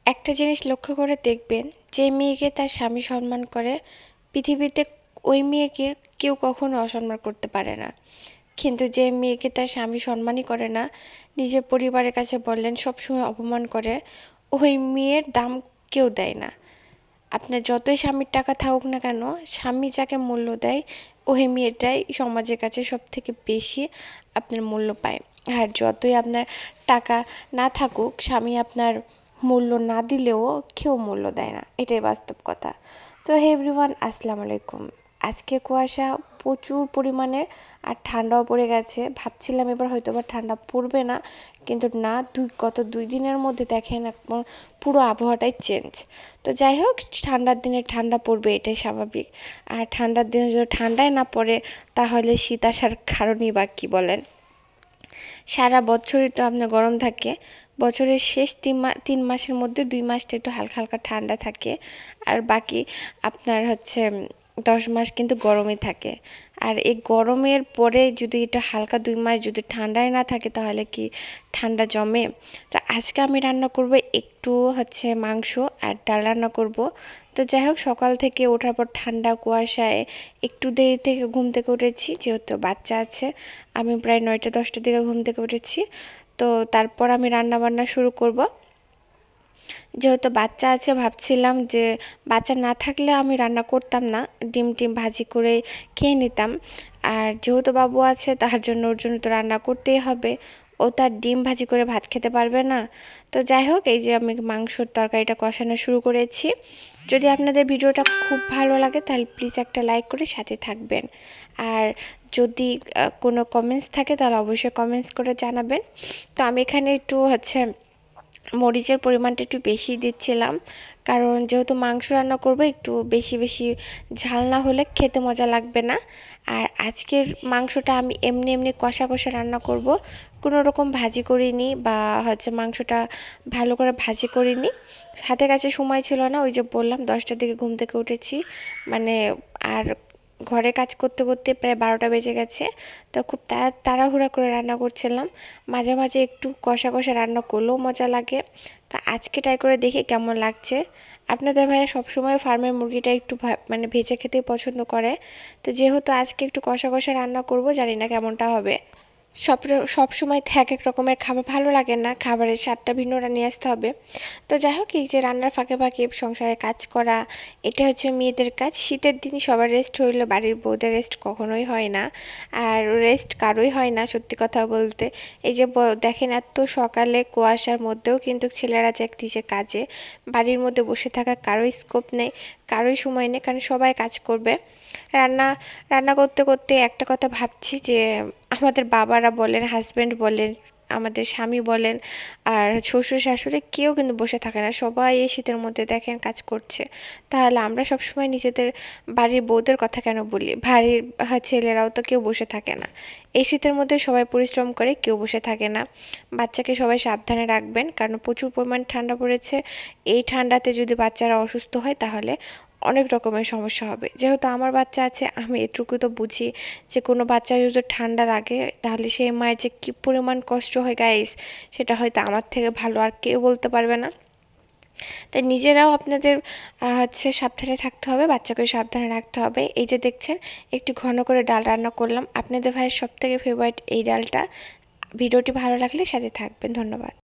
একটা জিনিস লক্ষ্য করে দেখবেন, যে মেয়েকে তার স্বামী সম্মান করে পৃথিবীতে ওই মেয়েকে কেউ কখনো অসম্মান করতে পারে না। কিন্তু যে মেয়েকে তার স্বামী সম্মানই করে না, নিজের পরিবারের কাছে বললেন সবসময় অপমান করে, ওই মেয়ের দাম কেউ দেয় না। আপনার যতই স্বামীর টাকা থাকুক না কেন, স্বামী যাকে মূল্য দেয় ওই মেয়েটাই সমাজের কাছে সব থেকে বেশি আপনার মূল্য পায়। আর যতই আপনার টাকা না থাকুক, স্বামী আপনার মূল্য না দিলেও কেউ মূল্য দেয় না, এটাই বাস্তব কথা। তো হে এভরিওয়ান, আসসালামু আলাইকুম। আজকে কুয়াশা প্রচুর পরিমাণের, আর ঠান্ডাও পড়ে গেছে। ভাবছিলাম এবার হয়তো বা ঠান্ডা পড়বে না, কিন্তু না, গত 2 দিনের মধ্যে দেখেন একদম পুরো আবহাওয়াটাই চেঞ্জ। তো যাই হোক, ঠান্ডার দিনে ঠান্ডা পড়বে, এটাই স্বাভাবিক। আর ঠান্ডার দিনে যদি ঠান্ডায় না পড়ে, তাহলে শীত আসার কারণই বা কি বলেন? সারা বছরই তো আপনার গরম থাকে। বছরের শেষ 3 মাসের মধ্যে 2 মাসটা একটু হালকা হালকা ঠান্ডা থাকে, আর বাকি আপনার হচ্ছে 10 মাস কিন্তু গরমই থাকে। আর এই গরমের পরে যদি এটা হালকা 2 মাস যদি ঠান্ডায় না থাকে, তাহলে কি ঠান্ডা জমে? তো আজকে আমি রান্না করব একটু হচ্ছে মাংস আর ডাল রান্না করব। তো যাই হোক, সকাল থেকে ওঠার পর ঠান্ডা কুয়াশায় একটু দেরি থেকে ঘুম থেকে উঠেছি, যেহেতু বাচ্চা আছে। আমি প্রায় 9টা 10টার দিকে ঘুম থেকে উঠেছি। তো তারপর আমি রান্না বান্না শুরু করব। যেহেতু বাচ্চা আছে, ভাবছিলাম যে বাচ্চা না থাকলে আমি রান্না করতাম না, ডিম টিম ভাজি করে খেয়ে নিতাম। আর যেহেতু বাবু আছে, তার জন্য ওর জন্য তো রান্না করতেই হবে। ও তার ডিম ভাজি করে ভাত খেতে পারবে না। তো যাই হোক, এই যে আমি মাংসর তরকারিটা কষানো শুরু করেছি। যদি আপনাদের ভিডিওটা খুব ভালো লাগে, তাহলে প্লিজ একটা লাইক করে সাথে থাকবেন। আর যদি কোনো কমেন্টস থাকে, তাহলে অবশ্যই কমেন্টস করে জানাবেন। তো আমি এখানে একটু হচ্ছে মরিচের পরিমাণটা একটু বেশি দিচ্ছিলাম, কারণ যেহেতু মাংস রান্না করব, একটু বেশি বেশি ঝাল না হলে খেতে মজা লাগবে না। আর আজকের মাংসটা আমি এমনি এমনি কষা কষা রান্না করব, কোনো রকম ভাজি করিনি, বা হচ্ছে মাংসটা ভালো করে ভাজি করিনি। হাতে কাছে সময় ছিল না, ওই যে বললাম 10টার দিকে ঘুম থেকে উঠেছি, মানে আর ঘরে কাজ করতে করতে প্রায় 12টা বেজে গেছে। তো খুব তাড়াহুড়া করে রান্না করছিলাম। মাঝে মাঝে একটু কষা কষা রান্না করলেও মজা লাগে। তো আজকে ট্রাই করে দেখি কেমন লাগছে। আপনাদের ভাইয়া সবসময় ফার্মের মুরগিটা একটু মানে ভেজে খেতেই পছন্দ করে। তো যেহেতু আজকে একটু কষা কষা রান্না করব, জানি না কেমনটা হবে। সব সব সময় তো এক এক রকমের খাবার ভালো লাগে না, খাবারের স্বাদটা ভিন্নটা নিয়ে আসতে হবে। তো যাই হোক, এই যে রান্নার ফাঁকে ফাঁকে সংসারে কাজ করা, এটা হচ্ছে মেয়েদের কাজ। শীতের দিন সবার রেস্ট হইলো, বাড়ির বউদের রেস্ট কখনোই হয় না। আর রেস্ট কারোই হয় না, সত্যি কথা বলতে। এই যে দেখেন, এত সকালে কুয়াশার মধ্যেও কিন্তু ছেলেরা যাচ্ছে কাজে। বাড়ির মধ্যে বসে থাকা কারোই স্কোপ নেই, কারোই সময় নেই, কারণ সবাই কাজ করবে। রান্না রান্না করতে করতে একটা কথা ভাবছি যে আমাদের বাবারা বলেন, হাজবেন্ড বলেন, আমাদের স্বামী বলেন, আর শ্বশুর শাশুড়ি কেউ কিন্তু বসে থাকে না, সবাই এই শীতের মধ্যে দেখেন কাজ করছে। তাহলে আমরা সবসময় নিজেদের বাড়ির বউদের কথা কেন বলি? বাড়ির ছেলেরাও তো কেউ বসে থাকে না। এই শীতের মধ্যে সবাই পরিশ্রম করে, কেউ বসে থাকে না। বাচ্চাকে সবাই সাবধানে রাখবেন, কারণ প্রচুর পরিমাণ ঠান্ডা পড়েছে। এই ঠান্ডাতে যদি বাচ্চারা অসুস্থ হয়, তাহলে অনেক রকমের সমস্যা হবে। যেহেতু আমার বাচ্চা আছে, আমি এটুকু তো বুঝি যে কোনো বাচ্চা যদি ঠান্ডা লাগে, তাহলে সেই মায়ের যে কি পরিমাণ কষ্ট হয় গাইস, সেটা হয়তো আমার থেকে ভালো আর কেউ বলতে পারবে না। তাই নিজেরাও আপনাদের হচ্ছে সাবধানে থাকতে হবে, বাচ্চাকেও সাবধানে রাখতে হবে। এই যে দেখছেন, একটু ঘন করে ডাল রান্না করলাম। আপনাদের ভাইয়ের সব থেকে ফেভারিট এই ডালটা। ভিডিওটি ভালো লাগলে সাথে থাকবেন। ধন্যবাদ।